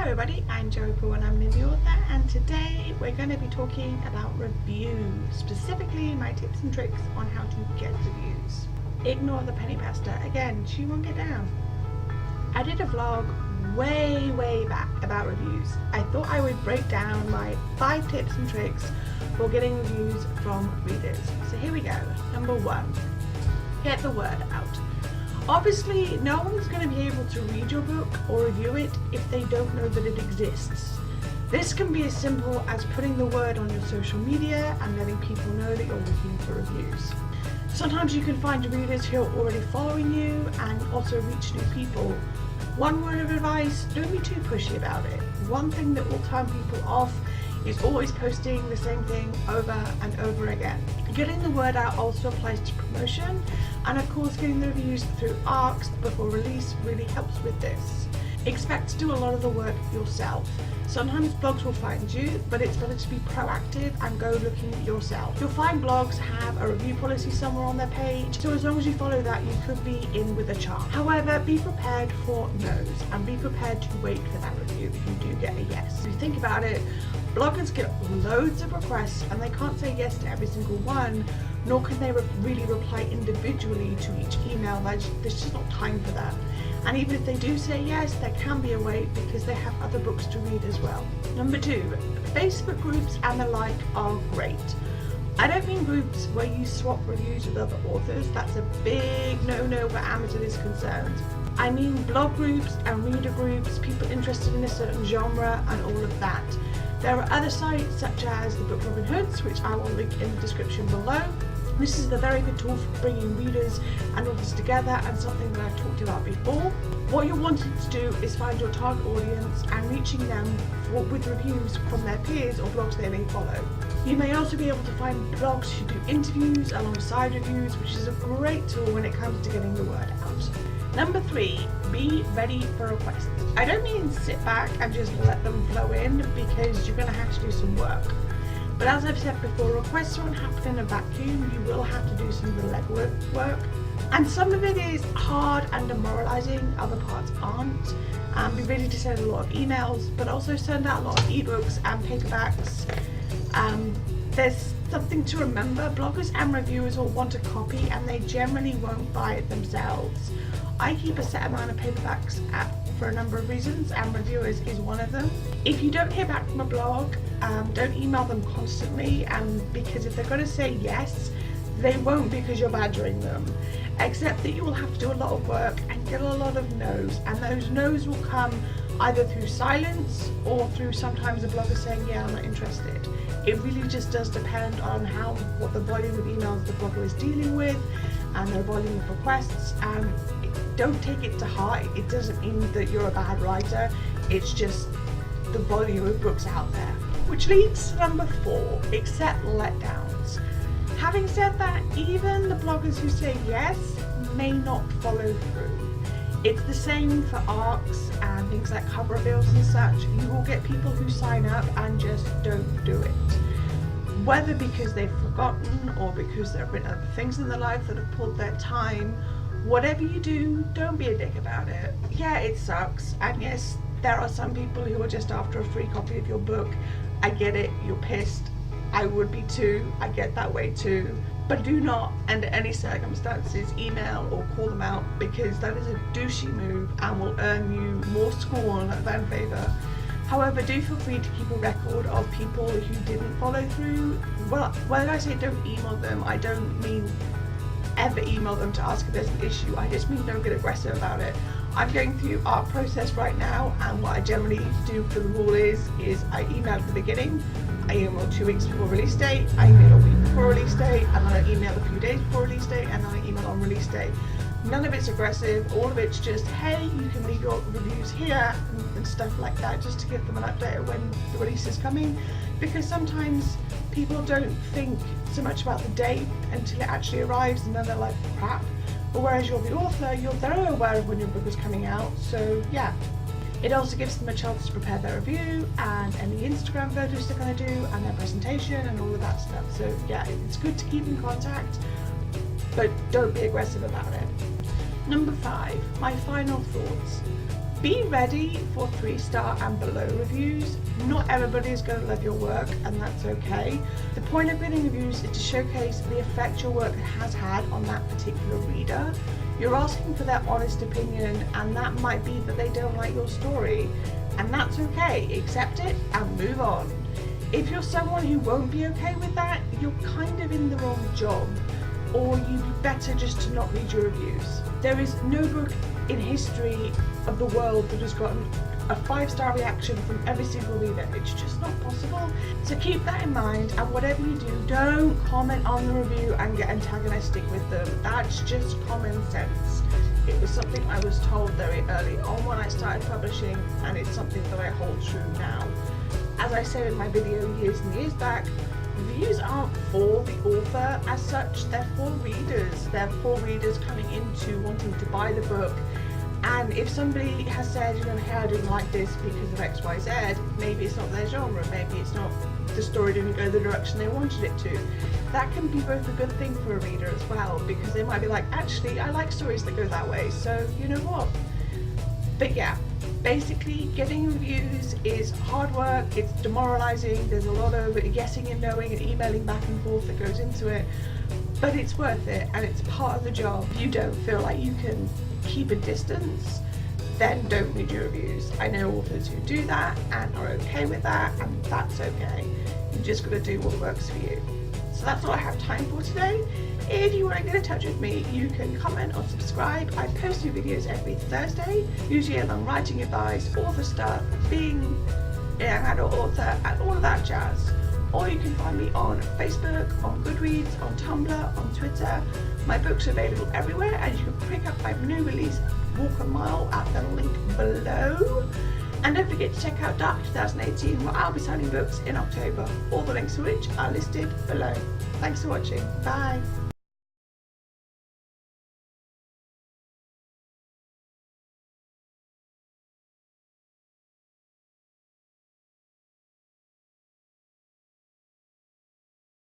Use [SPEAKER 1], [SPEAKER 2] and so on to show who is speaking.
[SPEAKER 1] everybody, I'm Joey Poole and I'm the author, and today we're going to be talking about reviews, specifically my tips and tricks on how to get reviews. Ignore the penny pasta, again, she won't get down. I did a vlog way back about reviews. I thought I would break down my 5 tips and tricks for getting reviews from readers. So here we go. Number 1, get the word out. Obviously, no one's going to be able to read your book or review it if they don't know that it exists. This can be as simple as putting the word on your social media and letting people know that you're looking for reviews. Sometimes you can find readers who are already following you and also reach new people. One word of advice, don't be too pushy about it. One thing that will turn people off is always posting the same thing over and over again. Getting the word out also applies to promotion, and of course getting the reviews through ARCs before release really helps with this. Expect to do a lot of the work yourself. Sometimes blogs will find you, but it's better to be proactive and go looking yourself. You'll find blogs have a review policy somewhere on their page, so as long as you follow that, you could be in with a charm. However, be prepared for no's and be prepared to wait for that review if you do get a yes. If you think about it, bloggers get loads of requests and they can't say yes to every single one, nor can they really reply individually to each email. There's just not time for that. And even if they do say yes, there can be a wait because they have other books to read as well. Number 2, Facebook groups and the like are great. I don't mean groups where you swap reviews with other authors. That's a big no-no where Amazon is concerned. I mean blog groups and reader groups, people interested in a certain genre and all of that. There are other sites such as the Book Robin Hoods, which I will link in the description below. This is a very good tool for bringing readers and authors together, and something that I've talked about before. What you're wanting to do is find your target audience and reaching them with reviews from their peers or blogs they may follow. You may also be able to find blogs who do interviews alongside reviews, which is a great tool when it comes to getting the word out. Number 3, be ready for requests. I don't mean sit back and just let them flow in, because you're going to have to do some work. But as I've said before, requests won't happen in a vacuum. You will have to do some of the legwork. And some of it is hard and demoralizing, other parts aren't. Be ready to send a lot of emails, but also send out a lot of ebooks and paperbacks. There's something to remember, bloggers and reviewers will want a copy and they generally won't buy it themselves. I keep a set amount of paperbacks for a number of reasons, and reviewers is one of them. If you don't hear back from a blog, don't email them constantly, because if they're going to say yes, they won't because you're badgering them. Except that you will have to do a lot of work and get a lot of no's, and those no's will come either through silence or through sometimes a blogger saying, yeah, I'm not interested. It really just does depend on what the volume of emails the blogger is dealing with and their volume of requests. Don't take it to heart. It doesn't mean that you're a bad writer. It's just the volume of books out there. Which leads to number 4, accept letdowns. Having said that, even the bloggers who say yes may not follow through. It's the same for ARCs and things like cover reveals and such. You will get people who sign up and just don't do it. Whether because they've forgotten or because there have been other things in their life that have pulled their time, whatever you do, don't be a dick about it. Yeah, it sucks, and yes, there are some people who are just after a free copy of your book. I get it, you're pissed. I would be too, I get that way too. But do not, under any circumstances, email or call them out, because that is a douchey move and will earn you more scorn than favour. However, do feel free to keep a record of people who didn't follow through. Well, when I say don't email them, I don't mean ever email them to ask if there's an issue. I just mean don't get aggressive about it. I'm going through our process right now, and what I generally do for the rule is I email at the beginning, I email 2 weeks before release date, I email a week before release date, and then I email a few days before release date, and then I email on release date. None of it's aggressive, all of it's just, hey, you can leave your reviews here and stuff like that, just to give them an update of when the release is coming, because sometimes people don't think so much about the date until it actually arrives, and then they're like, crap. But whereas you're the author, you're very aware of when your book is coming out, so yeah. It also gives them a chance to prepare their review and any Instagram photos they're going to do and their presentation and all of that stuff. So yeah, it's good to keep in contact, but don't be aggressive about it. Number 5, my final thoughts. Be ready for 3-star and below reviews. Not everybody is going to love your work, and that's okay. The point of getting reviews is to showcase the effect your work has had on that particular reader. You're asking for their honest opinion, and that might be that they don't like your story, and that's okay. Accept it and move on. If you're someone who won't be okay with that, you're kind of in the wrong job, or you'd be better just to not read your reviews. There is no book in history of the world that has gotten a 5-star reaction from every single reader. It's just not possible. So keep that in mind, and whatever you do, don't comment on the review and get antagonistic with them. That's just common sense. It was something I was told very early on when I started publishing, and it's something that I hold true now. As I said in my video years and years back, reviews aren't for the author as such, they're for readers. They're for readers coming into wanting to buy the book. And if somebody has said, hey, I didn't like this because of XYZ, maybe it's not their genre, maybe it's not, the story didn't go the direction they wanted it to. That can be both a good thing for a reader as well, because they might be like, actually, I like stories that go that way, so you know what? But yeah, basically getting reviews is hard work, it's demoralizing, there's a lot of guessing and knowing and emailing back and forth that goes into it, but it's worth it, and it's part of the job. If you don't feel like you can keep a distance, then don't read your reviews. I know authors who do that and are okay with that, and that's okay. You just got to do what works for you. So that's all I have time for today. If you want to get in touch with me, you can comment or subscribe. I post new videos every Thursday, usually along writing advice, author stuff, being an adult author, and all of that jazz. Or you can find me on Facebook, on Goodreads, on Tumblr, on Twitter. My books are available everywhere, and you can pick up my new release, Walk a Mile, at the link below. And don't forget to check out Dark 2018, where I'll be signing books in October. All the links to which are listed below. Thanks for watching. Bye.